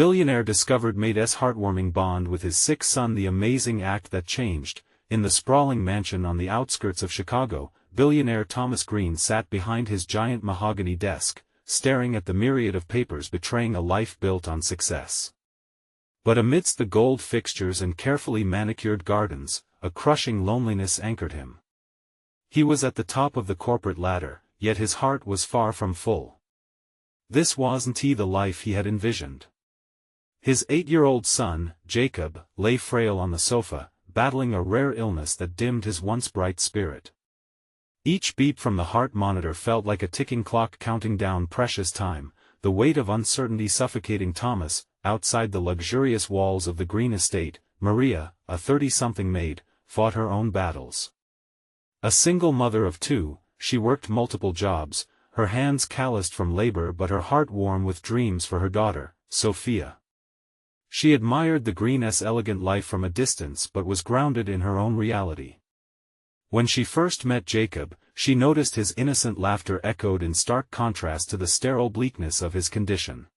Billionaire discovered Maid's heartwarming bond with his sick son, the amazing act that changed. In the sprawling mansion on the outskirts of Chicago, billionaire Thomas Greene sat behind his giant mahogany desk, staring at the myriad of papers betraying a life built on success. But amidst the gold fixtures and carefully manicured gardens, a crushing loneliness anchored him. He was at the top of the corporate ladder, yet his heart was far from full. This wasn't the life he had envisioned. His 8-year-old son, Jacob, lay frail on the sofa, battling a rare illness that dimmed his once bright spirit. Each beep from the heart monitor felt like a ticking clock counting down precious time, the weight of uncertainty suffocating Thomas. Outside the luxurious walls of the Greene estate, Maria, a 30-something maid, fought her own battles. A single mother of 2, she worked multiple jobs, her hands calloused from labor but her heart warm with dreams for her daughter, Sophia. She admired the Greenes' elegant life from a distance but was grounded in her own reality. When she first met Jacob, she noticed his innocent laughter echoed in stark contrast to the sterile bleakness of his condition.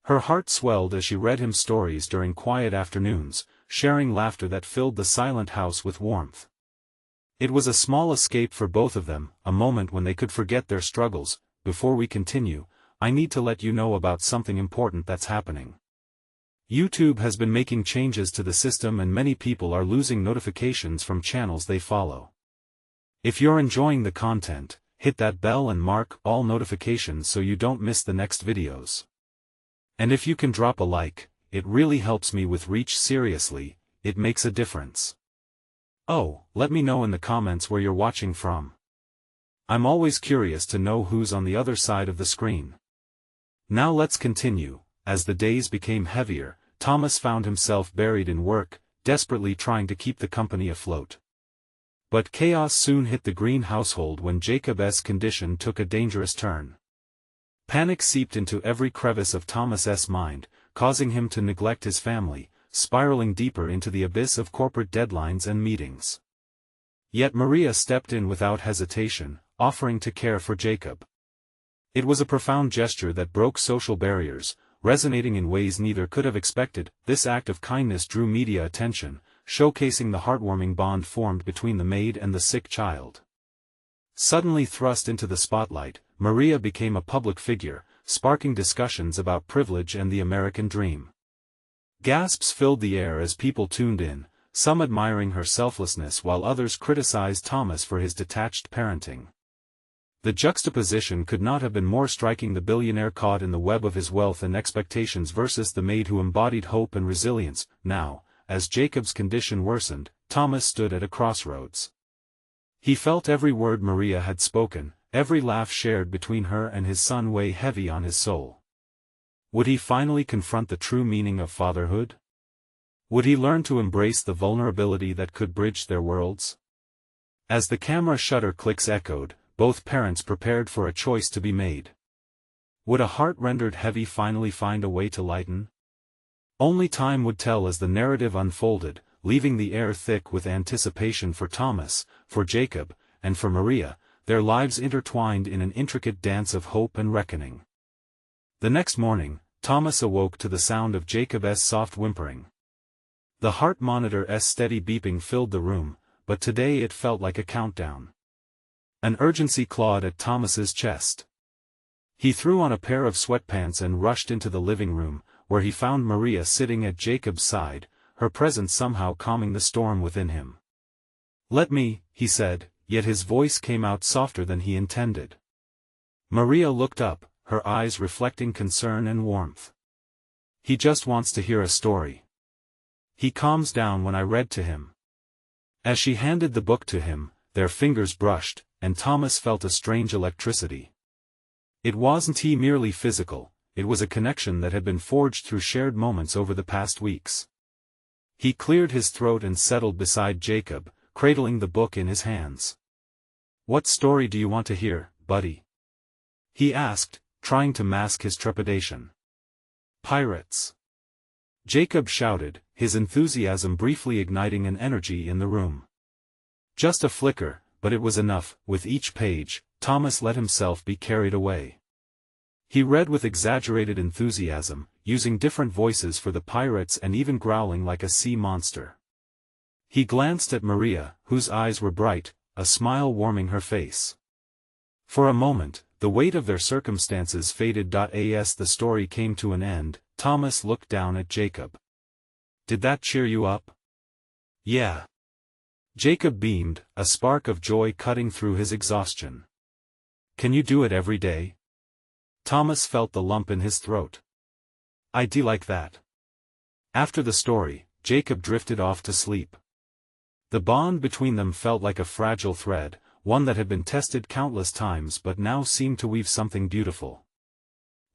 Her heart swelled as she read him stories during quiet afternoons, sharing laughter that filled the silent house with warmth. It was a small escape for both of them, a moment when they could forget their struggles. Before we continue, I need to let you know about something important that's happening. YouTube has been making changes to the system and many people are losing notifications from channels they follow. If you're enjoying the content, hit that bell and mark all notifications so you don't miss the next videos. And if you can drop a like, it really helps me with reach. Seriously, it makes a difference. Oh, let me know in the comments where you're watching from. I'm always curious to know who's on the other side of the screen. Now let's continue. As the days became heavier, Thomas found himself buried in work, desperately trying to keep the company afloat. But chaos soon hit the Greene household when Jacob's condition took a dangerous turn. Panic seeped into every crevice of Thomas's mind, causing him to neglect his family, spiraling deeper into the abyss of corporate deadlines and meetings. Yet Maria stepped in without hesitation, offering to care for Jacob. It was a profound gesture that broke social barriers, resonating in ways neither could have expected. This act of kindness drew media attention, showcasing the heartwarming bond formed between the maid and the sick child. Suddenly thrust into the spotlight, Maria became a public figure, sparking discussions about privilege and the American dream. Gasps filled the air as people tuned in, some admiring her selflessness while others criticized Thomas for his detached parenting. The juxtaposition could not have been more striking: the billionaire caught in the web of his wealth and expectations versus the maid who embodied hope and resilience. Now, as Jacob's condition worsened, Thomas stood at a crossroads. He felt every word Maria had spoken, every laugh shared between her and his son weigh heavy on his soul. Would he finally confront the true meaning of fatherhood? Would he learn to embrace the vulnerability that could bridge their worlds? As the camera shutter clicks echoed, both parents prepared for a choice to be made. Would a heart rendered heavy finally find a way to lighten? Only time would tell as the narrative unfolded, leaving the air thick with anticipation for Thomas, for Jacob, and for Maria, their lives intertwined in an intricate dance of hope and reckoning. The next morning, Thomas awoke to the sound of Jacob's soft whimpering. The heart monitor's steady beeping filled the room, but today it felt like a countdown. An urgency clawed at Thomas's chest. He threw on a pair of sweatpants and rushed into the living room, where he found Maria sitting at Jacob's side, her presence somehow calming the storm within him. "Let me," he said, yet his voice came out softer than he intended. Maria looked up, her eyes reflecting concern and warmth. "He just wants to hear a story. He calms down when I read to him." As she handed the book to him, their fingers brushed, and Thomas felt a strange electricity. It wasn't merely physical, it was a connection that had been forged through shared moments over the past weeks. He cleared his throat and settled beside Jacob, cradling the book in his hands. "What story do you want to hear, buddy?" he asked, trying to mask his trepidation. "Pirates!" Jacob shouted, his enthusiasm briefly igniting an energy in the room. Just a flicker, but it was enough. With each page, Thomas let himself be carried away. He read with exaggerated enthusiasm, using different voices for the pirates and even growling like a sea monster. He glanced at Maria, whose eyes were bright, a smile warming her face. For a moment, the weight of their circumstances faded. As the story came to an end, Thomas looked down at Jacob. "Did that cheer you up?" "Yeah." Jacob beamed, a spark of joy cutting through his exhaustion. "Can you do it every day?" Thomas felt the lump in his throat. "I do like that." After the story, Jacob drifted off to sleep. The bond between them felt like a fragile thread, one that had been tested countless times but now seemed to weave something beautiful.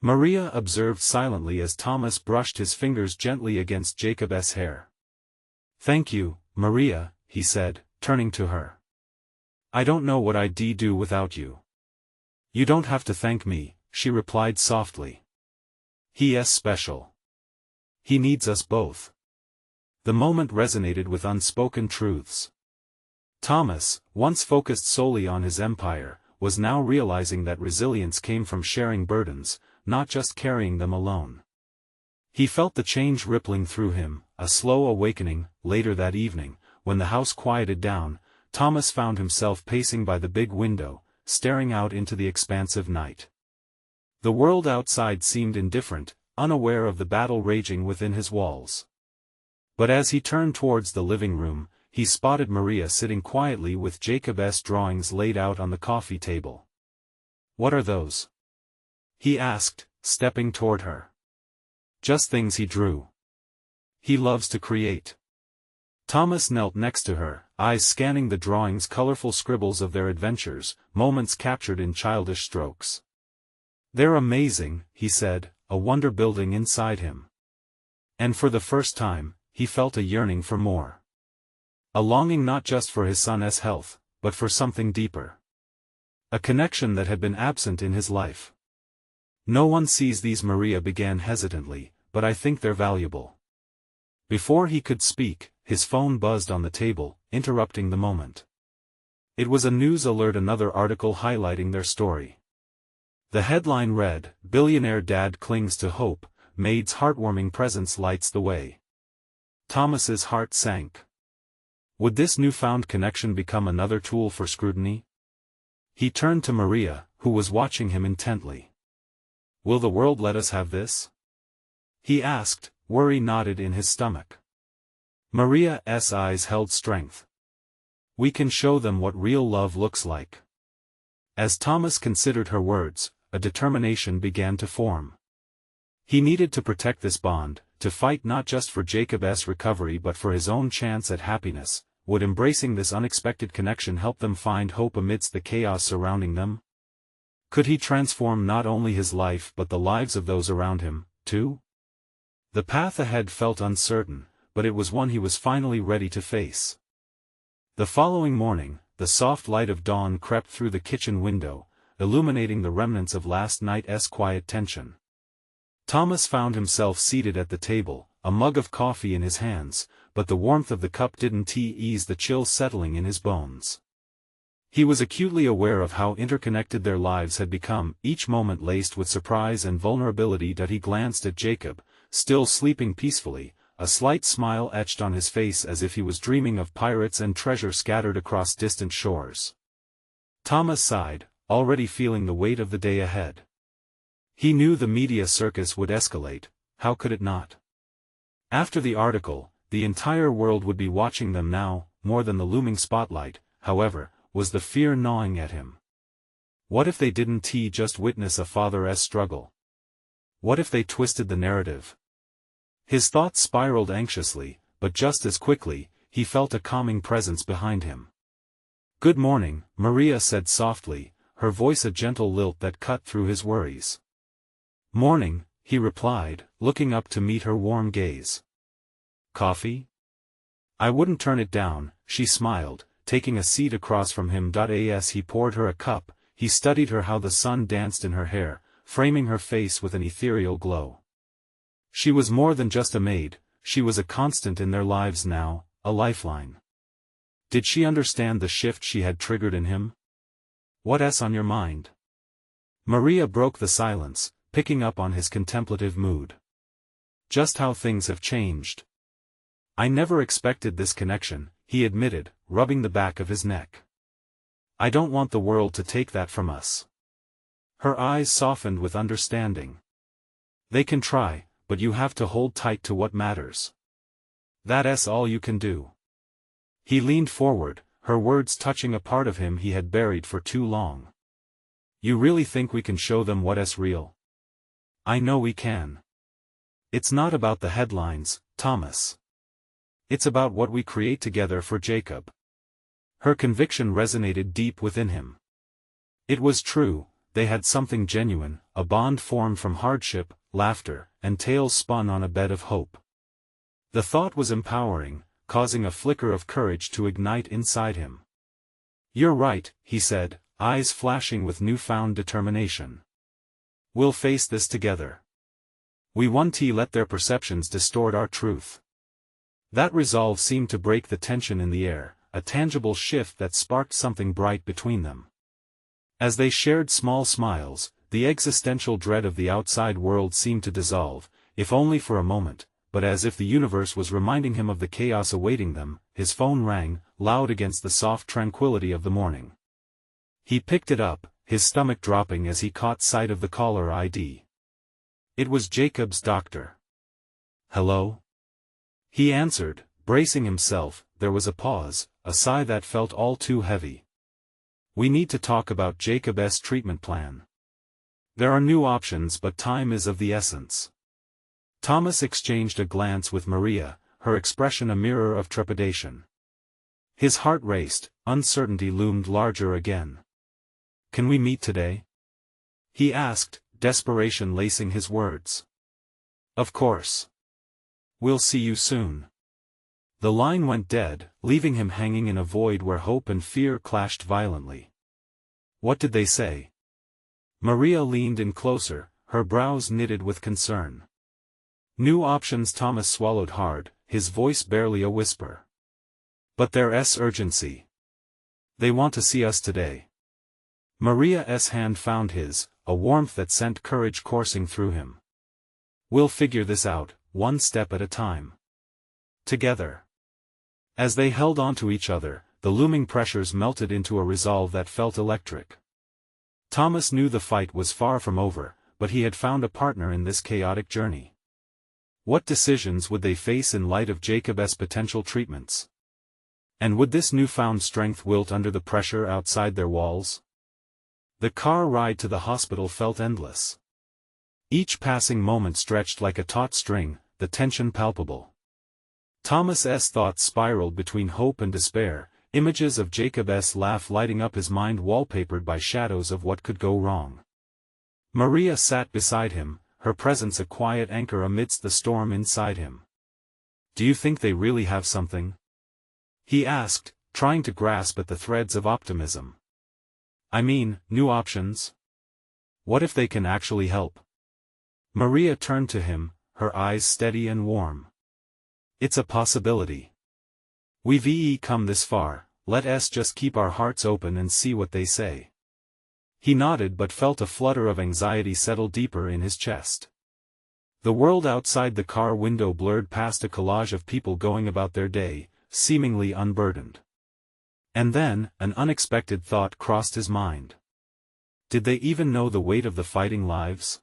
Maria observed silently as Thomas brushed his fingers gently against Jacob's hair. "Thank you, Maria," he said, turning to her. "I don't know what I'd do without you." "You don't have to thank me," she replied softly. "He's special. He needs us both." The moment resonated with unspoken truths. Thomas, once focused solely on his empire, was now realizing that resilience came from sharing burdens, not just carrying them alone. He felt the change rippling through him, a slow awakening. Later that evening, when the house quieted down, Thomas found himself pacing by the big window, staring out into the expansive night. The world outside seemed indifferent, unaware of the battle raging within his walls. But as he turned towards the living room, he spotted Maria sitting quietly with Jacob's drawings laid out on the coffee table. "What are those?" he asked, stepping toward her. "Just things he drew. He loves to create." Thomas knelt next to her, eyes scanning the drawings, colorful scribbles of their adventures, moments captured in childish strokes. "They're amazing," he said, a wonder building inside him. And for the first time, he felt a yearning for more. A longing not just for his son's health, but for something deeper. A connection that had been absent in his life. "No one sees these," Maria began hesitantly, "but I think they're valuable." Before he could speak, his phone buzzed on the table, interrupting the moment. It was a news alert, another article highlighting their story. The headline read, "Billionaire Dad Clings to Hope, Maid's Heartwarming Presence Lights the Way." Thomas's heart sank. Would this newfound connection become another tool for scrutiny? He turned to Maria, who was watching him intently. "Will the world let us have this?" he asked, worry knotted in his stomach. Maria's eyes held strength. "We can show them what real love looks like." As Thomas considered her words, a determination began to form. He needed to protect this bond, to fight not just for Jacob's recovery but for his own chance at happiness. Would embracing this unexpected connection help them find hope amidst the chaos surrounding them? Could he transform not only his life but the lives of those around him, too? The path ahead felt uncertain, but it was one he was finally ready to face. The following morning, the soft light of dawn crept through the kitchen window, illuminating the remnants of last night's quiet tension. Thomas found himself seated at the table, a mug of coffee in his hands, but the warmth of the cup didn't ease the chill settling in his bones. He was acutely aware of how interconnected their lives had become, each moment laced with surprise and vulnerability. He glanced at Jacob, still sleeping peacefully, a slight smile etched on his face as if he was dreaming of pirates and treasure scattered across distant shores. Thomas sighed, already feeling the weight of the day ahead. He knew the media circus would escalate, how could it not? After the article, the entire world would be watching them now. More than the looming spotlight, however, was the fear gnawing at him. What if they didn't just witness a father's struggle? What if they twisted the narrative? His thoughts spiraled anxiously, but just as quickly, he felt a calming presence behind him. "Good morning," Maria said softly, her voice a gentle lilt that cut through his worries. "Morning," he replied, looking up to meet her warm gaze. "Coffee?" "I wouldn't turn it down," she smiled, taking a seat across from him. As he poured her a cup, he studied her, how the sun danced in her hair, framing her face with an ethereal glow. She was more than just a maid, she was a constant in their lives now, a lifeline. Did she understand the shift she had triggered in him? "What's on your mind?" Maria broke the silence, picking up on his contemplative mood. Just how things have changed. I never expected this connection, he admitted, rubbing the back of his neck. I don't want the world to take that from us. Her eyes softened with understanding. They can try, but you have to hold tight to what matters. That's all you can do. He leaned forward, her words touching a part of him he had buried for too long. You really think we can show them what's real? I know we can. It's not about the headlines, Thomas. It's about what we create together for Jacob. Her conviction resonated deep within him. It was true, they had something genuine, a bond formed from hardship, laughter, and tales spun on a bed of hope. The thought was empowering, causing a flicker of courage to ignite inside him. You're right, he said, eyes flashing with newfound determination. We'll face this together. We won't let their perceptions distort our truth. That resolve seemed to break the tension in the air, a tangible shift that sparked something bright between them. As they shared small smiles, the existential dread of the outside world seemed to dissolve, if only for a moment, but as if the universe was reminding him of the chaos awaiting them. His phone rang, loud against the soft tranquility of the morning. He picked it up, his stomach dropping as he caught sight of the caller ID. It was Jacob's doctor. Hello? He answered, bracing himself. There was a pause, a sigh that felt all too heavy. We need to talk about Jacob's treatment plan. There are new options, but time is of the essence. Thomas exchanged a glance with Maria, her expression a mirror of trepidation. His heart raced, uncertainty loomed larger again. Can we meet today? He asked, desperation lacing his words. Of course. We'll see you soon. The line went dead, leaving him hanging in a void where hope and fear clashed violently. What did they say? Maria leaned in closer, her brows knitted with concern. New options. Thomas swallowed hard, his voice barely a whisper. But there's urgency. They want to see us today. Maria's hand found his, a warmth that sent courage coursing through him. We'll figure this out, one step at a time. Together. As they held on to each other, the looming pressures melted into a resolve that felt electric. Thomas knew the fight was far from over, but he had found a partner in this chaotic journey. What decisions would they face in light of Jacob's potential treatments? And would this newfound strength wilt under the pressure outside their walls? The car ride to the hospital felt endless. Each passing moment stretched like a taut string, the tension palpable. Thomas's thoughts spiraled between hope and despair, images of Jacob's laugh lighting up his mind wallpapered by shadows of what could go wrong. Maria sat beside him, her presence a quiet anchor amidst the storm inside him. Do you think they really have something? He asked, trying to grasp at the threads of optimism. I mean, new options? What if they can actually help? Maria turned to him, her eyes steady and warm. It's a possibility. We've come this far, let's just keep our hearts open and see what they say. He nodded but felt a flutter of anxiety settle deeper in his chest. The world outside the car window blurred past a collage of people going about their day, seemingly unburdened. And then, an unexpected thought crossed his mind. Did they even know the weight of the fighting lives?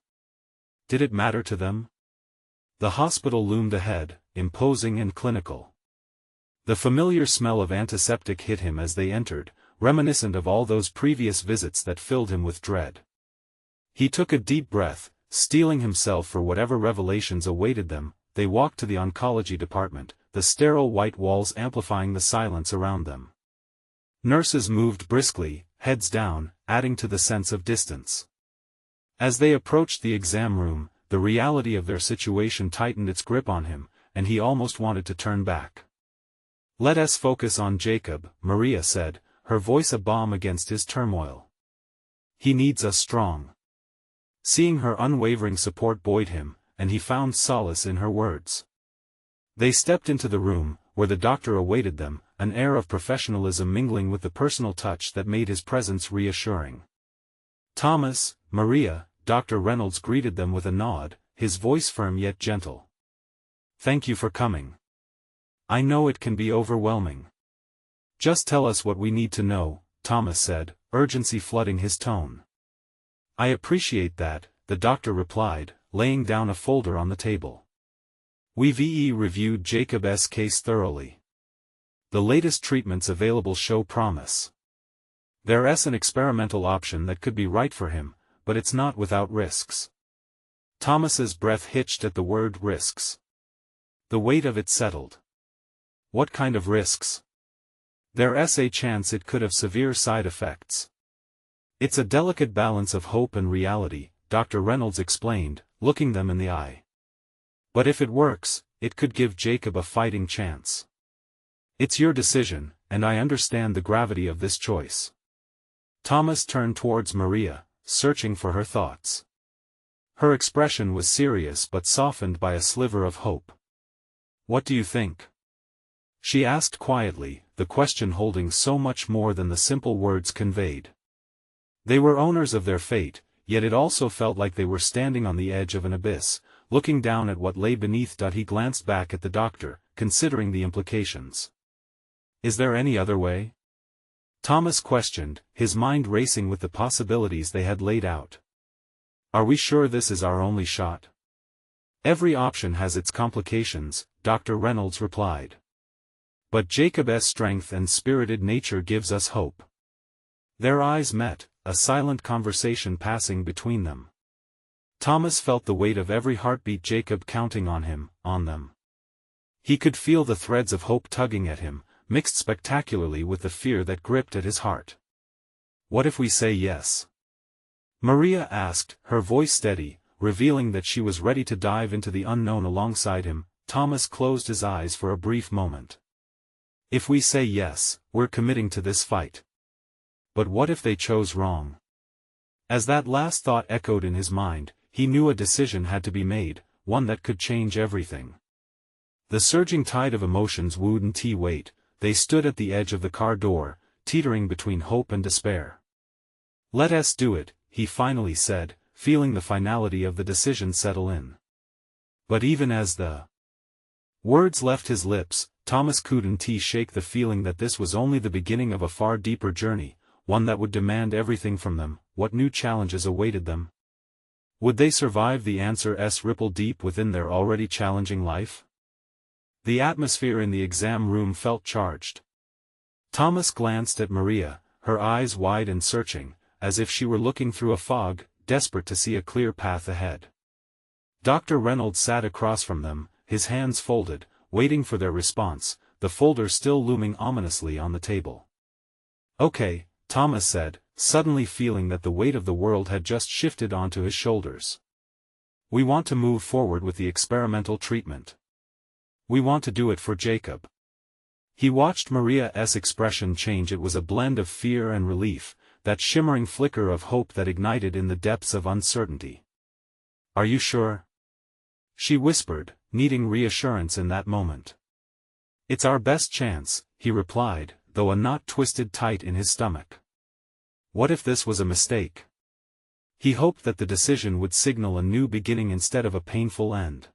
Did it matter to them? The hospital loomed ahead, imposing and clinical. The familiar smell of antiseptic hit him as they entered, reminiscent of all those previous visits that filled him with dread. He took a deep breath, steeling himself for whatever revelations awaited them. They walked to the oncology department, the sterile white walls amplifying the silence around them. Nurses moved briskly, heads down, adding to the sense of distance. As they approached the exam room, the reality of their situation tightened its grip on him, and he almost wanted to turn back. Let us focus on Jacob, Maria said, her voice a balm against his turmoil. He needs us strong. Seeing her unwavering support buoyed him, and he found solace in her words. They stepped into the room, where the doctor awaited them, an air of professionalism mingling with the personal touch that made his presence reassuring. Thomas, Maria, Dr. Reynolds greeted them with a nod, his voice firm yet gentle. Thank you for coming. I know it can be overwhelming. Just tell us what we need to know, Thomas said, urgency flooding his tone. I appreciate that, the doctor replied, laying down a folder on the table. We've reviewed Jacob's case thoroughly. The latest treatments available show promise. There's an experimental option that could be right for him, but it's not without risks. Thomas's breath hitched at the word risks. The weight of it settled. What kind of risks? There's a chance it could have severe side effects. It's a delicate balance of hope and reality, Dr. Reynolds explained, looking them in the eye. But if it works, it could give Jacob a fighting chance. It's your decision, and I understand the gravity of this choice. Thomas turned towards Maria, searching for her thoughts. Her expression was serious but softened by a sliver of hope. What do you think? She asked quietly, the question holding so much more than the simple words conveyed. They were owners of their fate, yet it also felt like they were standing on the edge of an abyss, looking down at what lay beneath. He glanced back at the doctor, considering the implications. Is there any other way? Thomas questioned, his mind racing with the possibilities they had laid out. Are we sure this is our only shot? Every option has its complications, Dr. Reynolds replied. But Jacob's strength and spirited nature gives us hope. Their eyes met, a silent conversation passing between them. Thomas felt the weight of every heartbeat Jacob counting on him, on them. He could feel the threads of hope tugging at him, mixed spectacularly with the fear that gripped at his heart. What if we say yes? Maria asked, her voice steady, revealing that she was ready to dive into the unknown alongside him. Thomas closed his eyes for a brief moment. If we say yes, we're committing to this fight. But what if they chose wrong? As that last thought echoed in his mind, he knew a decision had to be made, one that could change everything. The surging tide of emotions wouldn't wait. They stood at the edge of the car door, teetering between hope and despair. Let us do it, he finally said, feeling the finality of the decision settle in. But even as the words left his lips, Thomas couldn't shake the feeling that this was only the beginning of a far deeper journey, one that would demand everything from them. What new challenges awaited them? Would they survive? The answers rippled deep within their already challenging life. The atmosphere in the exam room felt charged. Thomas glanced at Maria, her eyes wide and searching, as if she were looking through a fog, desperate to see a clear path ahead. Dr. Reynolds sat across from them, his hands folded, waiting for their response, the folder still looming ominously on the table. Okay, Thomas said, suddenly feeling that the weight of the world had just shifted onto his shoulders. We want to move forward with the experimental treatment. We want to do it for Jacob. He watched Maria's expression change. It was a blend of fear and relief, that shimmering flicker of hope that ignited in the depths of uncertainty. Are you sure? She whispered, needing reassurance in that moment. It's our best chance, he replied, though a knot twisted tight in his stomach. What if this was a mistake? He hoped that the decision would signal a new beginning instead of a painful end.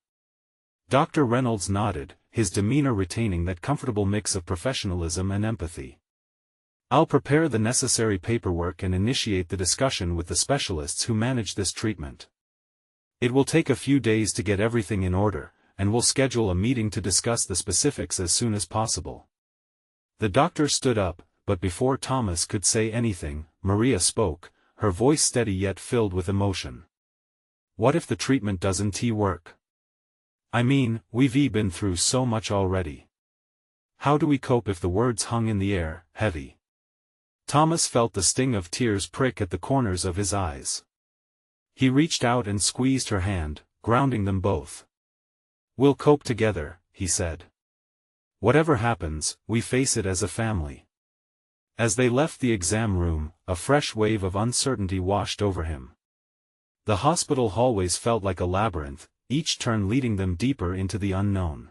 Dr. Reynolds nodded, his demeanor retaining that comfortable mix of professionalism and empathy. I'll prepare the necessary paperwork and initiate the discussion with the specialists who manage this treatment. It will take a few days to get everything in order, and we'll schedule a meeting to discuss the specifics as soon as possible. The doctor stood up, but before Thomas could say anything, Maria spoke, her voice steady yet filled with emotion. What if the treatment doesn't work? I mean, we've been through so much already. How do we cope if the words hung in the air, heavy? Thomas felt the sting of tears prick at the corners of his eyes. He reached out and squeezed her hand, grounding them both. We'll cope together, he said. Whatever happens, we face it as a family. As they left the exam room, a fresh wave of uncertainty washed over him. The hospital hallways felt like a labyrinth, each turn leading them deeper into the unknown.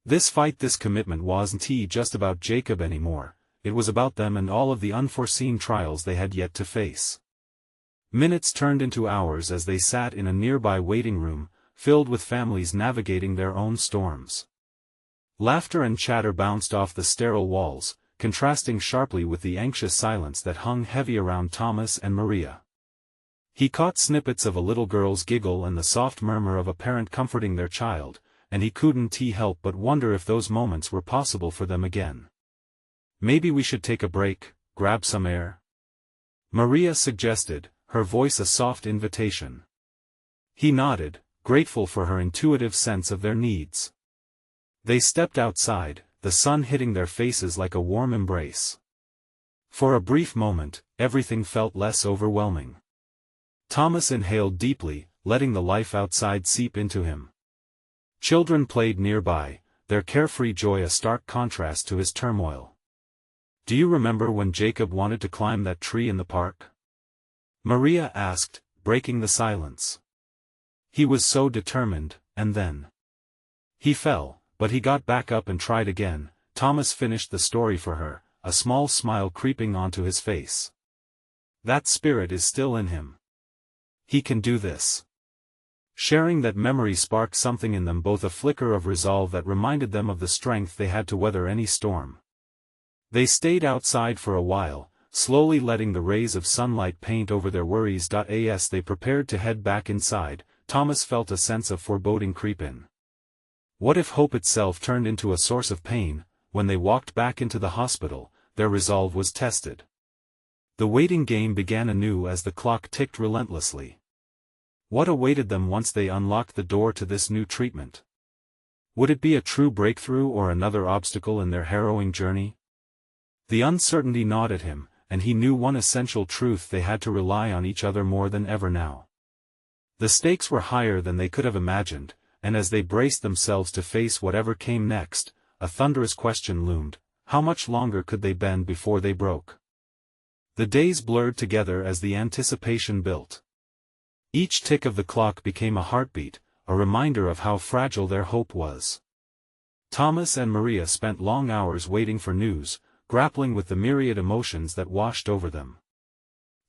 This fight, this commitment wasn't just about Jacob anymore, it was about them and all of the unforeseen trials they had yet to face. Minutes turned into hours as they sat in a nearby waiting room, filled with families navigating their own storms. Laughter and chatter bounced off the sterile walls, contrasting sharply with the anxious silence that hung heavy around Thomas and Maria. He caught snippets of a little girl's giggle and the soft murmur of a parent comforting their child, and he couldn't help but wonder if those moments were possible for them again. "Maybe we should take a break, grab some air?" Maria suggested, her voice a soft invitation. He nodded, grateful for her intuitive sense of their needs. They stepped outside, the sun hitting their faces like a warm embrace. For a brief moment, everything felt less overwhelming. Thomas inhaled deeply, letting the life outside seep into him. Children played nearby, their carefree joy a stark contrast to his turmoil. "Do you remember when Jacob wanted to climb that tree in the park?" Maria asked, breaking the silence. "He was so determined, and then he fell, but he got back up and tried again." Thomas finished the story for her, a small smile creeping onto his face. "That spirit is still in him. He can do this." Sharing that memory sparked something in them, both a flicker of resolve that reminded them of the strength they had to weather any storm. They stayed outside for a while, slowly letting the rays of sunlight paint over their worries. As they prepared to head back inside, Thomas felt a sense of foreboding creep in. What if hope itself turned into a source of pain? When they walked back into the hospital, their resolve was tested. The waiting game began anew as the clock ticked relentlessly. What awaited them once they unlocked the door to this new treatment? Would it be a true breakthrough or another obstacle in their harrowing journey? The uncertainty gnawed at him, and he knew one essential truth: they had to rely on each other more than ever now. The stakes were higher than they could have imagined, and as they braced themselves to face whatever came next, a thunderous question loomed: how much longer could they bend before they broke? The days blurred together as the anticipation built. Each tick of the clock became a heartbeat, a reminder of how fragile their hope was. Thomas and Maria spent long hours waiting for news, grappling with the myriad emotions that washed over them.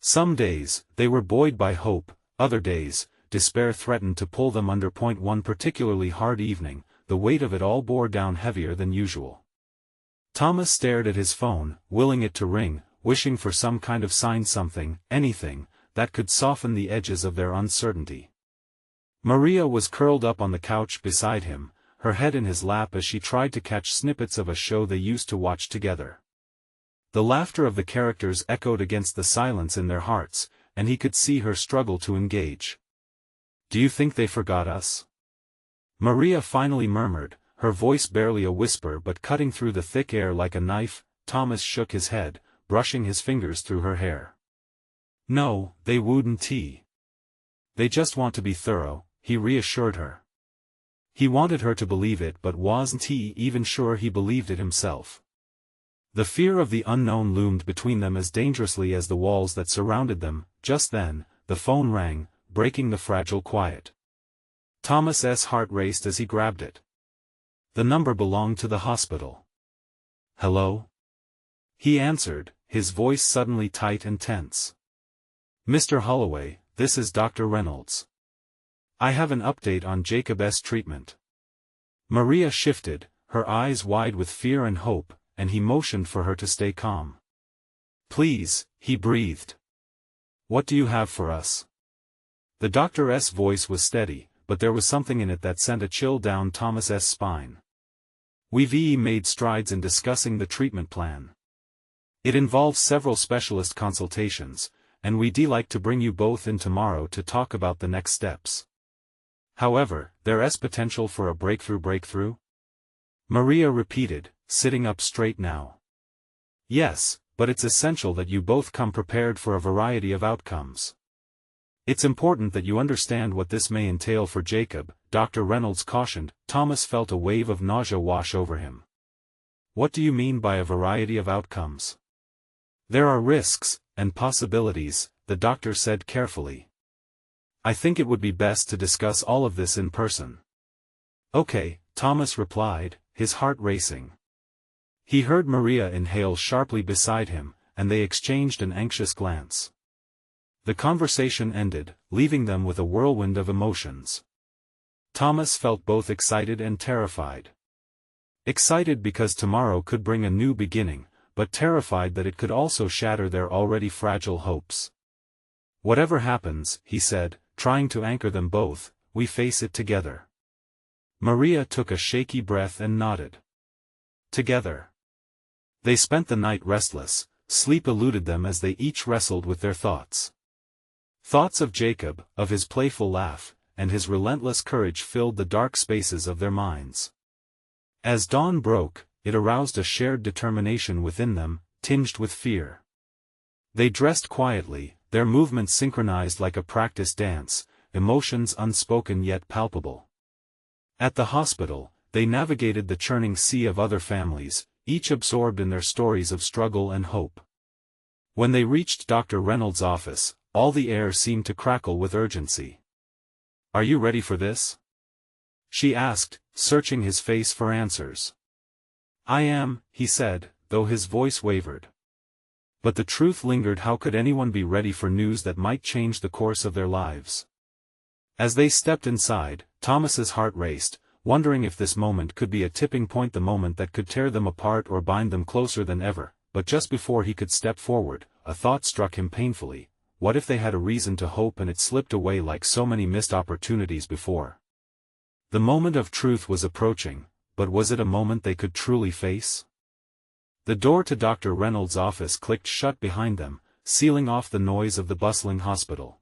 Some days, they were buoyed by hope; other days, despair threatened to pull them under. One particularly hard evening, the weight of it all bore down heavier than usual. Thomas stared at his phone, willing it to ring, wishing for some kind of sign, something, anything, that could soften the edges of their uncertainty. Maria was curled up on the couch beside him, her head in his lap as she tried to catch snippets of a show they used to watch together. The laughter of the characters echoed against the silence in their hearts, and he could see her struggle to engage. "Do you think they forgot us?" Maria finally murmured, her voice barely a whisper but cutting through the thick air like a knife. Thomas shook his head, brushing his fingers through her hair. "No, they wouldn't. They just want to be thorough," he reassured her. He wanted her to believe it, but wasn't he even sure he believed it himself? The fear of the unknown loomed between them as dangerously as the walls that surrounded them. Just then, the phone rang, breaking the fragile quiet. Thomas's heart raced as he grabbed it. The number belonged to the hospital. "Hello?" He answered, his voice suddenly tight and tense. "Mr. Holloway, this is Dr. Reynolds. I have an update on Jacob's treatment." Maria shifted, her eyes wide with fear and hope, and he motioned for her to stay calm. "Please," he breathed. "What do you have for us?" The doctor's voice was steady, but there was something in it that sent a chill down Thomas's spine. "We've made strides in discussing the treatment plan. It involves several specialist consultations, and we'd like to bring you both in tomorrow to talk about the next steps. However, there's potential for a breakthrough? Maria repeated, sitting up straight now. "Yes, but it's essential that you both come prepared for a variety of outcomes. It's important that you understand what this may entail for Jacob," Dr. Reynolds cautioned. Thomas felt a wave of nausea wash over him. "What do you mean by a variety of outcomes?" "There are risks and possibilities," the doctor said carefully. "I think it would be best to discuss all of this in person." "Okay," Thomas replied, his heart racing. He heard Maria inhale sharply beside him, and they exchanged an anxious glance. The conversation ended, leaving them with a whirlwind of emotions. Thomas felt both excited and terrified. Excited because tomorrow could bring a new beginning, but terrified that it could also shatter their already fragile hopes. "Whatever happens," he said, trying to anchor them both, "we face it together." Maria took a shaky breath and nodded. Together. They spent the night restless. Sleep eluded them as they each wrestled with their thoughts. Thoughts of Jacob, of his playful laugh, and his relentless courage filled the dark spaces of their minds. As dawn broke, it aroused a shared determination within them, tinged with fear. They dressed quietly, their movements synchronized like a practice dance, emotions unspoken yet palpable. At the hospital, they navigated the churning sea of other families, each absorbed in their stories of struggle and hope. When they reached Dr. Reynolds' office, all the air seemed to crackle with urgency. "Are you ready for this?" she asked, searching his face for answers. "I am," he said, though his voice wavered. But the truth lingered. How could anyone be ready for news that might change the course of their lives? As they stepped inside, Thomas's heart raced, wondering if this moment could be a tipping point, the moment that could tear them apart or bind them closer than ever. But just before he could step forward, a thought struck him painfully. What if they had a reason to hope and it slipped away like so many missed opportunities before? The moment of truth was approaching, but was it a moment they could truly face? The door to Dr. Reynolds' office clicked shut behind them, sealing off the noise of the bustling hospital.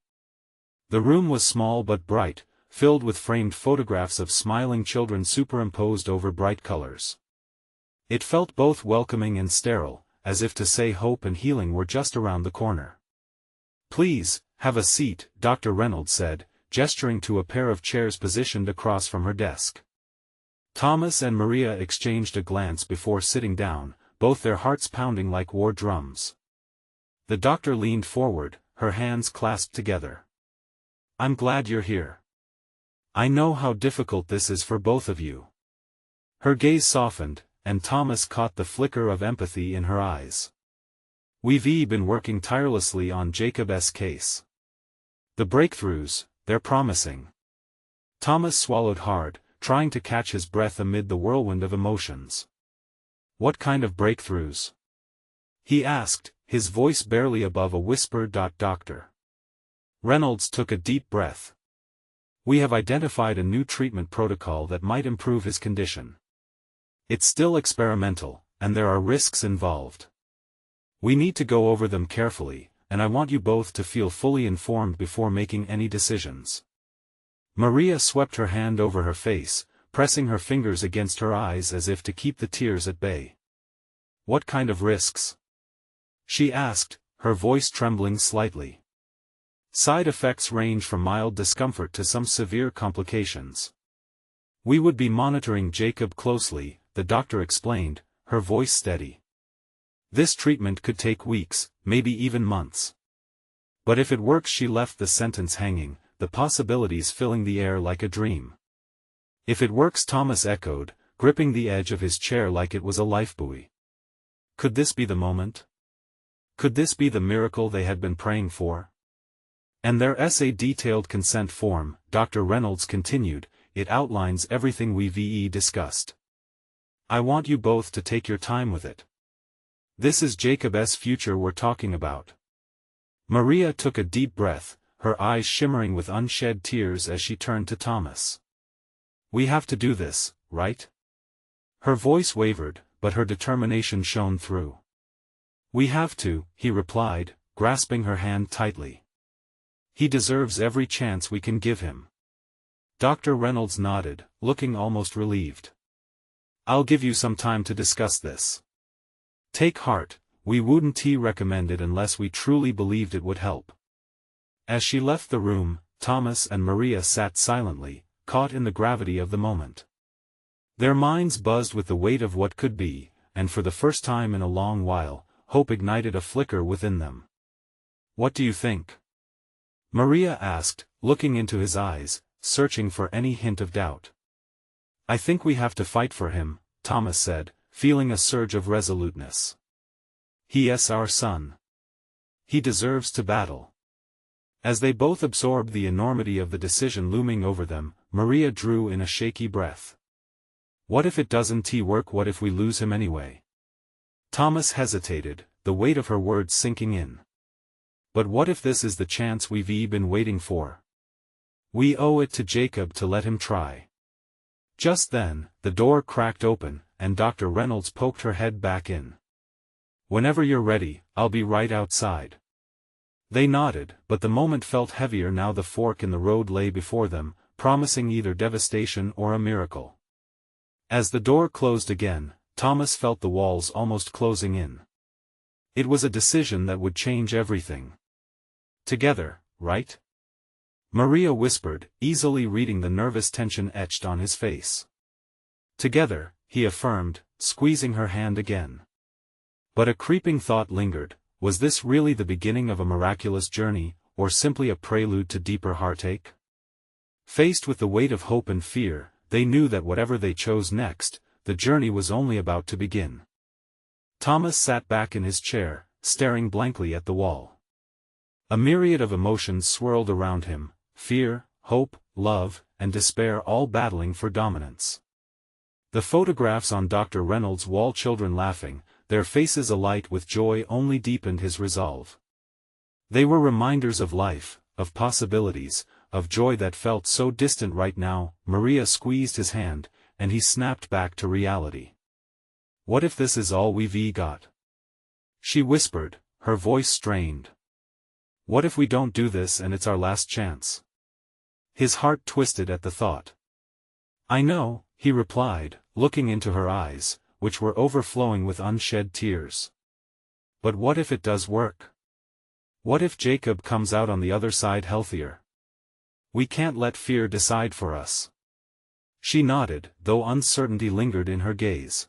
The room was small but bright, filled with framed photographs of smiling children superimposed over bright colors. It felt both welcoming and sterile, as if to say hope and healing were just around the corner. "Please, have a seat," Dr. Reynolds said, gesturing to a pair of chairs positioned across from her desk. Thomas and Maria exchanged a glance before sitting down, both their hearts pounding like war drums. The doctor leaned forward, her hands clasped together. "I'm glad you're here. I know how difficult this is for both of you." Her gaze softened, and Thomas caught the flicker of empathy in her eyes. "We've been working tirelessly on Jacob's case. The breakthroughs, they're promising." Thomas swallowed hard, trying to catch his breath amid the whirlwind of emotions. "What kind of breakthroughs?" he asked, his voice barely above a whisper. Dr. Reynolds took a deep breath. "We have identified a new treatment protocol that might improve his condition. It's still experimental, and there are risks involved. We need to go over them carefully, and I want you both to feel fully informed before making any decisions." Maria swept her hand over her face, pressing her fingers against her eyes as if to keep the tears at bay. "What kind of risks?" she asked, her voice trembling slightly. "Side effects range from mild discomfort to some severe complications. We would be monitoring Jacob closely," the doctor explained, her voice steady. "This treatment could take weeks, maybe even months. But if it works," she left the sentence hanging, the possibilities filling the air like a dream. "If it works," Thomas echoed, gripping the edge of his chair like it was a lifebuoy. Could this be the moment? Could this be the miracle they had been praying for? "And their essay detailed consent form," Dr. Reynolds continued, "it outlines everything we've discussed. I want you both to take your time with it. This is Jacob's future we're talking about." Maria took a deep breath, her eyes shimmering with unshed tears as she turned to Thomas. "We have to do this, right?" Her voice wavered, but her determination shone through. "We have to," he replied, grasping her hand tightly. "He deserves every chance we can give him." Dr. Reynolds nodded, looking almost relieved. "I'll give you some time to discuss this. Take heart, we wouldn't recommend it unless we truly believed it would help." As she left the room, Thomas and Maria sat silently, caught in the gravity of the moment. Their minds buzzed with the weight of what could be, and for the first time in a long while, hope ignited a flicker within them. "What do you think?" Maria asked, looking into his eyes, searching for any hint of doubt. "I think we have to fight for him," Thomas said, feeling a surge of resoluteness. "He is our son. He deserves to battle." As they both absorbed the enormity of the decision looming over them, Maria drew in a shaky breath. What if it doesn't work? What if we lose him anyway? Thomas hesitated, the weight of her words sinking in. But what if this is the chance we've been waiting for? We owe it to Jacob to let him try. Just then, the door cracked open, and Dr. Reynolds poked her head back in. Whenever you're ready, I'll be right outside. They nodded, but the moment felt heavier now. The fork in the road lay before them, promising either devastation or a miracle. As the door closed again, Thomas felt the walls almost closing in. It was a decision that would change everything. Together, right? Maria whispered, easily reading the nervous tension etched on his face. Together, he affirmed, squeezing her hand again. But a creeping thought lingered. Was this really the beginning of a miraculous journey, or simply a prelude to deeper heartache? Faced with the weight of hope and fear, they knew that whatever they chose next, the journey was only about to begin. Thomas sat back in his chair, staring blankly at the wall. A myriad of emotions swirled around him, fear, hope, love, and despair, all battling for dominance. The photographs on Dr. Reynolds' wall, children laughing, their faces alight with joy, only deepened his resolve. They were reminders of life, of possibilities, of joy that felt so distant right now. Maria squeezed his hand, and he snapped back to reality. What if this is all we've got? She whispered, her voice strained. What if we don't do this and it's our last chance? His heart twisted at the thought. I know, he replied, looking into her eyes, which were overflowing with unshed tears. But what if it does work? What if Jacob comes out on the other side healthier? We can't let fear decide for us. She nodded, though uncertainty lingered in her gaze.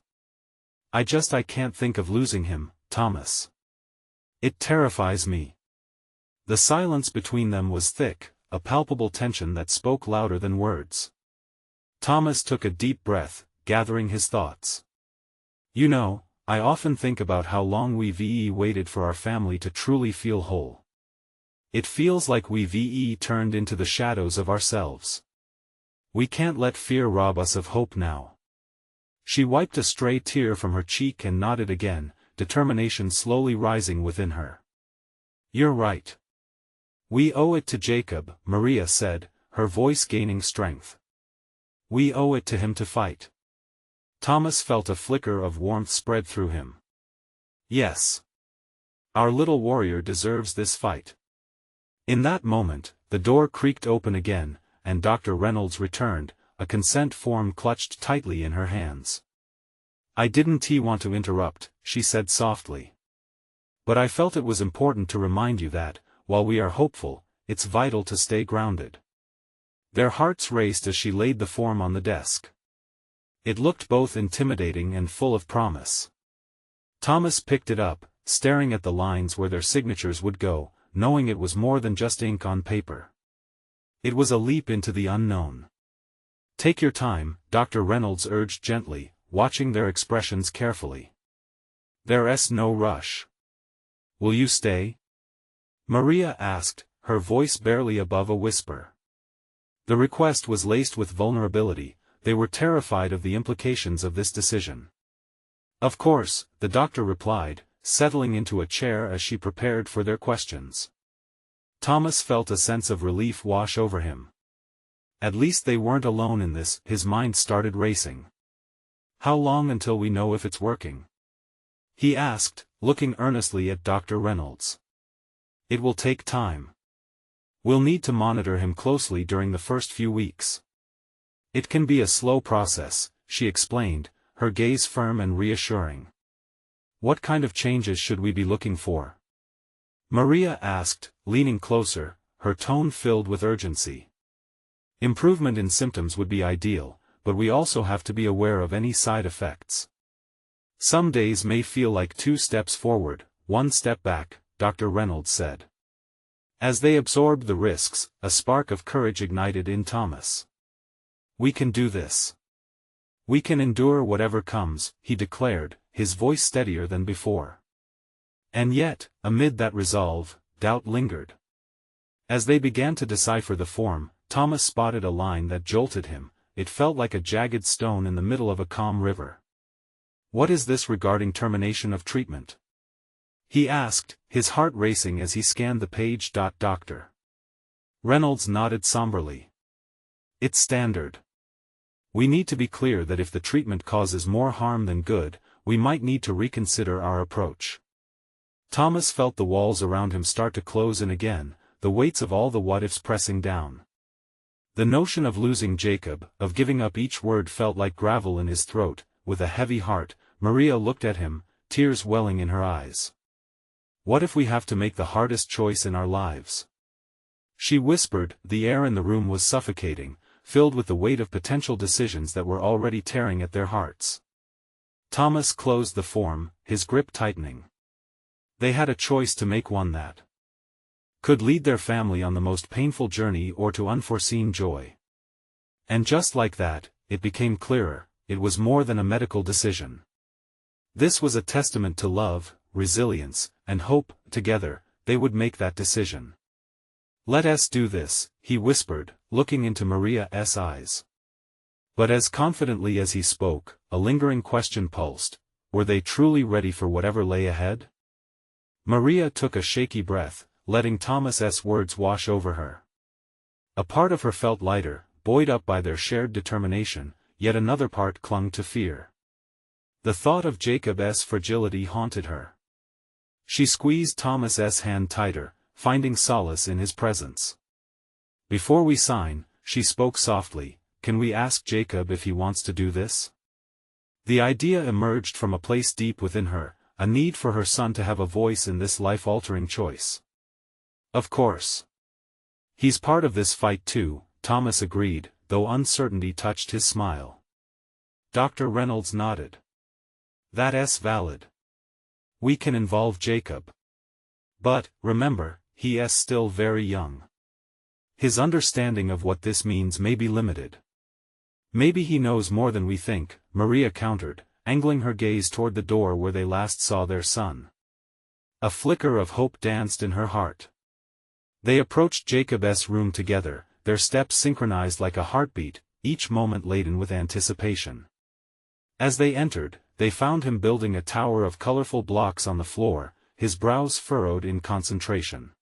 I can't think of losing him, Thomas. It terrifies me. The silence between them was thick, a palpable tension that spoke louder than words. Thomas took a deep breath, gathering his thoughts. You know, I often think about how long we've waited for our family to truly feel whole. It feels like we've turned into the shadows of ourselves. We can't let fear rob us of hope now. She wiped a stray tear from her cheek and nodded again, determination slowly rising within her. You're right. We owe it to Jacob, Maria said, her voice gaining strength. We owe it to him to fight. Thomas felt a flicker of warmth spread through him. Yes. Our little warrior deserves this fight. In that moment, the door creaked open again, and Dr. Reynolds returned, a consent form clutched tightly in her hands. I didn't want to interrupt, she said softly. But I felt it was important to remind you that, while we are hopeful, it's vital to stay grounded. Their hearts raced as she laid the form on the desk. It looked both intimidating and full of promise. Thomas picked it up, staring at the lines where their signatures would go, knowing it was more than just ink on paper. It was a leap into the unknown. Take your time, Dr. Reynolds urged gently, watching their expressions carefully. There's no rush. Will you stay? Maria asked, her voice barely above a whisper. The request was laced with vulnerability. They were terrified of the implications of this decision. Of course, the doctor replied, settling into a chair as she prepared for their questions. Thomas felt a sense of relief wash over him. At least they weren't alone in this. His mind started racing. How long until we know if it's working? He asked, looking earnestly at Dr. Reynolds. It will take time. We'll need to monitor him closely during the first few weeks. It can be a slow process, she explained, her gaze firm and reassuring. What kind of changes should we be looking for? Maria asked, leaning closer, her tone filled with urgency. Improvement in symptoms would be ideal, but we also have to be aware of any side effects. Some days may feel like 2 steps forward, 1 step back, Dr. Reynolds said. As they absorbed the risks, a spark of courage ignited in Thomas. We can do this. We can endure whatever comes, he declared, his voice steadier than before. And yet, amid that resolve, doubt lingered. As they began to decipher the form, Thomas spotted a line that jolted him. It felt like a jagged stone in the middle of a calm river. "What is this regarding termination of treatment?" he asked, his heart racing as he scanned the page. Dr. Reynolds nodded somberly. "It's standard. We need to be clear that if the treatment causes more harm than good, we might need to reconsider our approach." Thomas felt the walls around him start to close in again, the weights of all the what-ifs pressing down. The notion of losing Jacob, of giving up each word, felt like gravel in his throat. With a heavy heart, Maria looked at him, tears welling in her eyes. "What if we have to make the hardest choice in our lives?" she whispered. The air in the room was suffocating, filled with the weight of potential decisions that were already tearing at their hearts. Thomas closed the form, his grip tightening. They had a choice to make, one that could lead their family on the most painful journey or to unforeseen joy. And just like that, it became clearer, it was more than a medical decision. This was a testament to love, resilience, and hope. Together, they would make that decision. "Let us do this," he whispered, looking into Maria's eyes. But as confidently as he spoke, a lingering question pulsed: were they truly ready for whatever lay ahead? Maria took a shaky breath, letting Thomas's words wash over her. A part of her felt lighter, buoyed up by their shared determination, yet another part clung to fear. The thought of Jacob's fragility haunted her. She squeezed Thomas's hand tighter, finding solace in his presence. "Before we sign," she spoke softly, "can we ask Jacob if he wants to do this?" The idea emerged from a place deep within her, a need for her son to have a voice in this life-altering choice. "Of course. He's part of this fight too," Thomas agreed, though uncertainty touched his smile. Dr. Reynolds nodded. "That's valid. We can involve Jacob. But, remember, he is still very young. His understanding of what this means may be limited." "Maybe he knows more than we think," Maria countered, angling her gaze toward the door where they last saw their son. A flicker of hope danced in her heart. They approached Jacob's room together, their steps synchronized like a heartbeat, each moment laden with anticipation. As they entered, they found him building a tower of colorful blocks on the floor, his brows furrowed in concentration.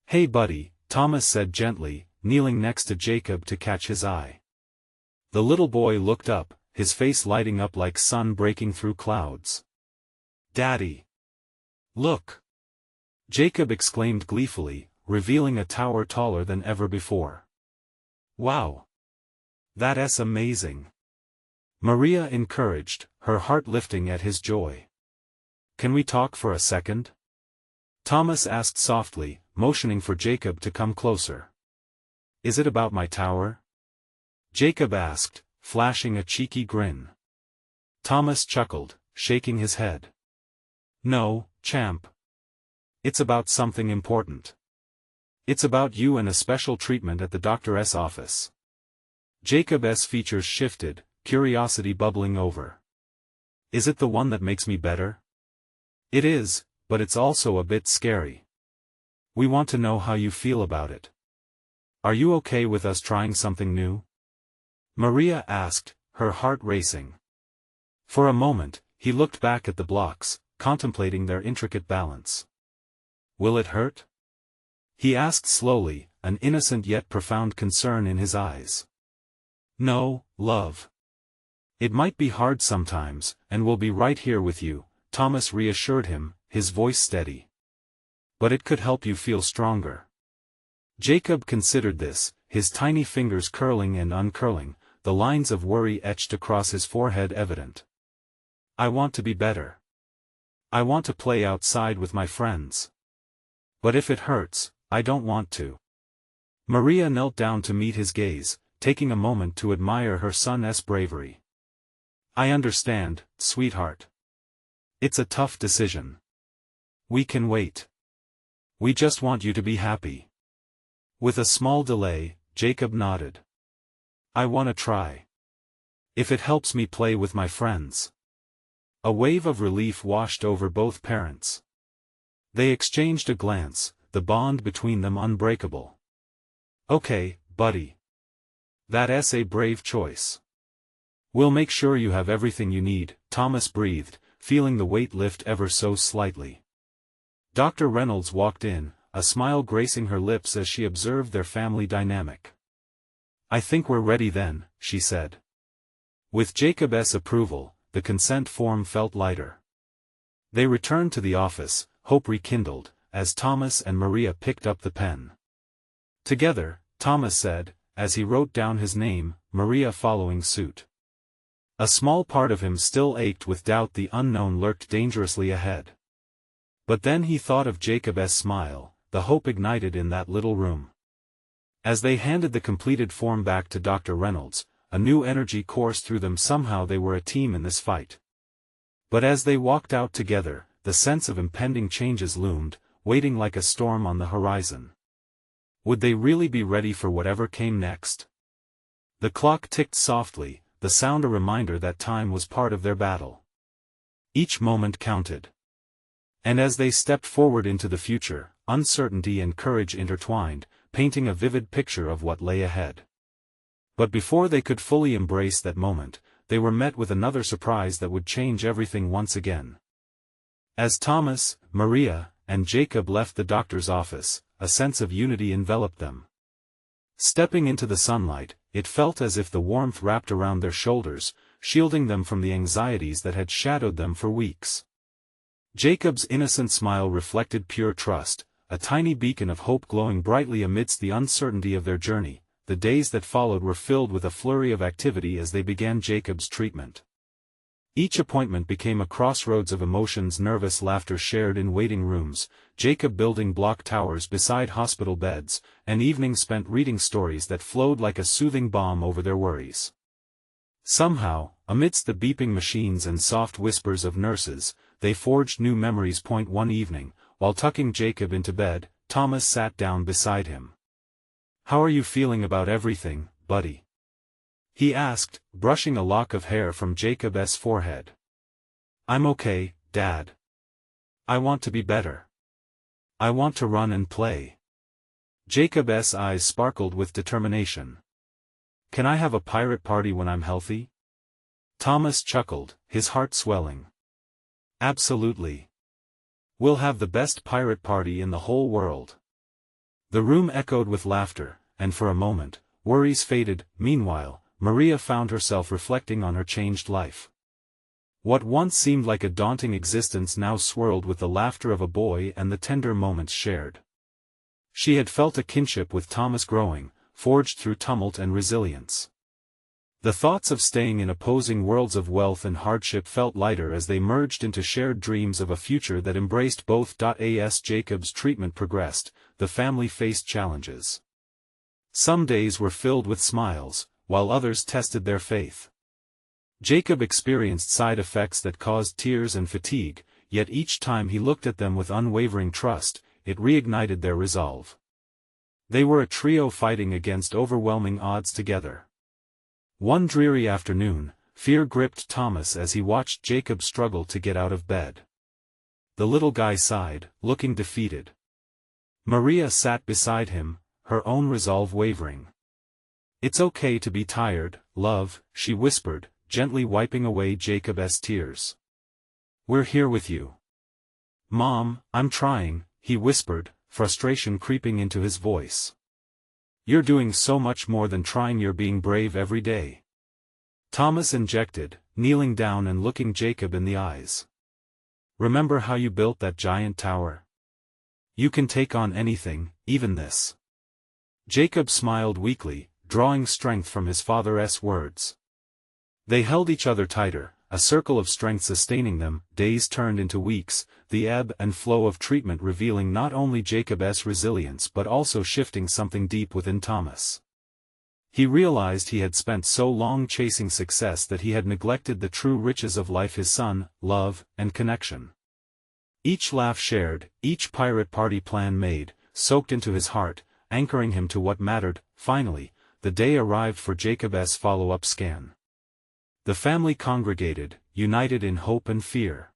"Hey buddy," Thomas said gently, kneeling next to Jacob to catch his eye. The little boy looked up, his face lighting up like sun breaking through clouds. "Daddy! Look!" Jacob exclaimed gleefully, revealing a tower taller than ever before. "Wow! That's amazing!" Maria encouraged, her heart lifting at his joy. "Can we talk for a second?" Thomas asked softly, motioning for Jacob to come closer. "Is it about my tower?" Jacob asked, flashing a cheeky grin. Thomas chuckled, shaking his head. "No, champ. It's about something important. It's about you and a special treatment at the doctor's office." Jacob's features shifted, curiosity bubbling over. "Is it the one that makes me better?" "It is, but it's also a bit scary. We want to know how you feel about it. Are you okay with us trying something new?" Maria asked, her heart racing. For a moment, he looked back at the blocks, contemplating their intricate balance. "Will it hurt?" he asked slowly, an innocent yet profound concern in his eyes. "No, love. It might be hard sometimes, and we'll be right here with you," Thomas reassured him, his voice steady. "But it could help you feel stronger." Jacob considered this, his tiny fingers curling and uncurling, the lines of worry etched across his forehead evident. "I want to be better. I want to play outside with my friends. But if it hurts, I don't want to." Maria knelt down to meet his gaze, taking a moment to admire her son's bravery. "I understand, sweetheart. It's a tough decision. We can wait. We just want you to be happy." With a small delay, Jacob nodded. "I want to try. If it helps me play with my friends." A wave of relief washed over both parents. They exchanged a glance, the bond between them unbreakable. "Okay, buddy. That's a brave choice. We'll make sure you have everything you need, Thomas breathed, feeling the weight lift ever so slightly. Dr. Reynolds walked in, a smile gracing her lips as she observed their family dynamic. I think we're ready then, she said. With Jacob's approval, the consent form felt lighter. They returned to the office, hope rekindled, as Thomas and Maria picked up the pen. Together, Thomas said, as he wrote down his name, Maria following suit. A small part of him still ached with doubt the unknown lurked dangerously ahead. But then he thought of Jacob's smile, the hope ignited in that little room. As they handed the completed form back to Dr. Reynolds, a new energy coursed through them. Somehow they were a team in this fight. But as they walked out together, the sense of impending changes loomed, waiting like a storm on the horizon. Would they really be ready for whatever came next? The clock ticked softly, the sound a reminder that time was part of their battle. Each moment counted. And as they stepped forward into the future, uncertainty and courage intertwined, painting a vivid picture of what lay ahead. But before they could fully embrace that moment, they were met with another surprise that would change everything once again. As Thomas, Maria, and Jacob left the doctor's office, a sense of unity enveloped them. Stepping into the sunlight, it felt as if the warmth wrapped around their shoulders, shielding them from the anxieties that had shadowed them for weeks. Jacob's innocent smile reflected pure trust, a tiny beacon of hope glowing brightly amidst the uncertainty of their journey. The days that followed were filled with a flurry of activity as they began Jacob's treatment. Each appointment became a crossroads of emotions: nervous laughter shared in waiting rooms, Jacob building block towers beside hospital beds, and evenings spent reading stories that flowed like a soothing balm over their worries. Somehow, amidst the beeping machines and soft whispers of nurses, they forged new memories. One evening, while tucking Jacob into bed, Thomas sat down beside him. "How are you feeling about everything, buddy?" he asked, brushing a lock of hair from Jacob's forehead. "I'm okay, Dad. I want to be better. I want to run and play." Jacob's eyes sparkled with determination. "Can I have a pirate party when I'm healthy?" Thomas chuckled, his heart swelling. "Absolutely. We'll have the best pirate party in the whole world." The room echoed with laughter, and for a moment, worries faded. Meanwhile, Maria found herself reflecting on her changed life. What once seemed like a daunting existence now swirled with the laughter of a boy and the tender moments shared. She had felt a kinship with Thomas growing, forged through tumult and resilience. The thoughts of staying in opposing worlds of wealth and hardship felt lighter as they merged into shared dreams of a future that embraced both. As Jacob's treatment progressed, the family faced challenges. Some days were filled with smiles, while others tested their faith. Jacob experienced side effects that caused tears and fatigue, yet each time he looked at them with unwavering trust, it reignited their resolve. They were a trio fighting against overwhelming odds together. One dreary afternoon, fear gripped Thomas as he watched Jacob struggle to get out of bed. The little guy sighed, looking defeated. Maria sat beside him, her own resolve wavering. "It's okay to be tired, love," she whispered, gently wiping away Jacob's tears. "We're here with you." "Mom, I'm trying," he whispered, frustration creeping into his voice. "You're doing so much more than trying, you're being brave every day." Thomas injected, kneeling down and looking Jacob in the eyes. "Remember how you built that giant tower? You can take on anything, even this." Jacob smiled weakly, drawing strength from his father's words. They held each other tighter, a circle of strength sustaining them. Days turned into weeks, the ebb and flow of treatment revealing not only Jacob's resilience but also shifting something deep within Thomas. He realized he had spent so long chasing success that he had neglected the true riches of life: his son, love, and connection. Each laugh shared, each pirate party plan made, soaked into his heart, anchoring him to what mattered. Finally, the day arrived for Jacob's follow-up scan. The family congregated, united in hope and fear.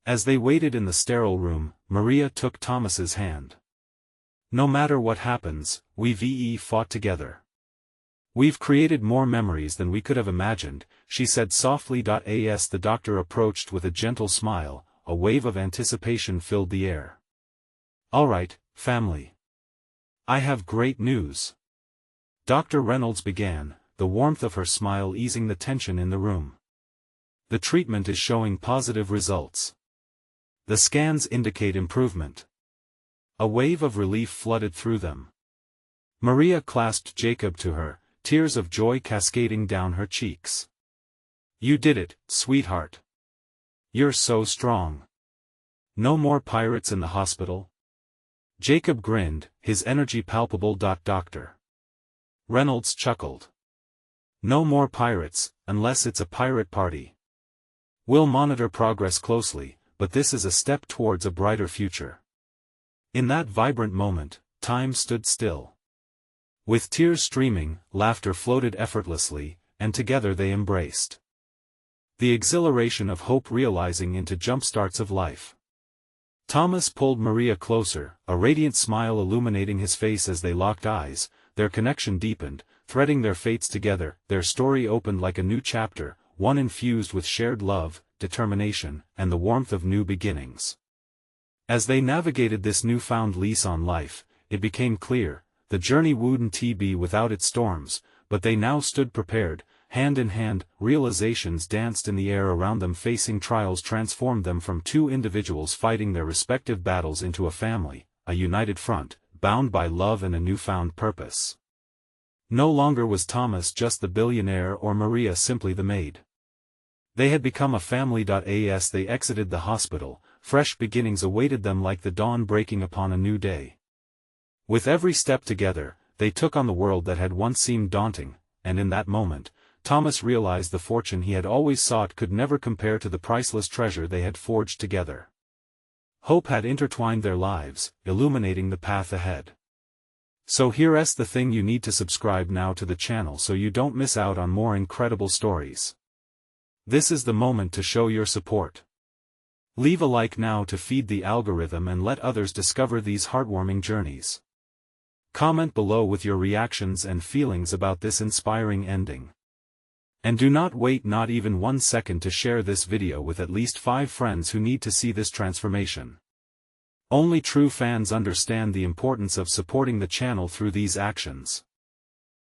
As they waited in the sterile room, Maria took Thomas's hand. No matter what happens, we've fought together. We've created more memories than we could have imagined, she said softly. As the doctor approached with a gentle smile, a wave of anticipation filled the air. All right, family. I have great news. Dr. Reynolds began, the warmth of her smile easing the tension in the room. The treatment is showing positive results. The scans indicate improvement. A wave of relief flooded through them. Maria clasped Jacob to her, tears of joy cascading down her cheeks. You did it, sweetheart. You're so strong. No more pirates in the hospital? Jacob grinned, his energy palpable. Dr. Reynolds chuckled. No more pirates, unless it's a pirate party. We'll monitor progress closely, but this is a step towards a brighter future. In that vibrant moment, time stood still. With tears streaming, laughter floated effortlessly, and together they embraced. The exhilaration of hope realizing into jump-starts of life. Thomas pulled Maria closer, a radiant smile illuminating his face as they locked eyes. Their connection deepened, threading their fates together. Their story opened like a new chapter, one infused with shared love, determination, and the warmth of new beginnings. As they navigated this newfound lease on life, it became clear, the journey wouldn't be without its storms, but they now stood prepared, hand in hand. Realizations danced in the air around them. Facing trials transformed them from two individuals fighting their respective battles into a family, a united front, bound by love and a newfound purpose. No longer was Thomas just the billionaire or Maria simply the maid. They had become a family. As they exited the hospital, fresh beginnings awaited them like the dawn breaking upon a new day. With every step together, they took on the world that had once seemed daunting, and in that moment, Thomas realized the fortune he had always sought could never compare to the priceless treasure they had forged together. Hope had intertwined their lives, illuminating the path ahead. So here's the thing: you need to subscribe now to the channel so you don't miss out on more incredible stories. This is the moment to show your support. Leave a like now to feed the algorithm and let others discover these heartwarming journeys. Comment below with your reactions and feelings about this inspiring ending. And do not wait not even 1 second to share this video with at least 5 friends who need to see this transformation. Only true fans understand the importance of supporting the channel through these actions.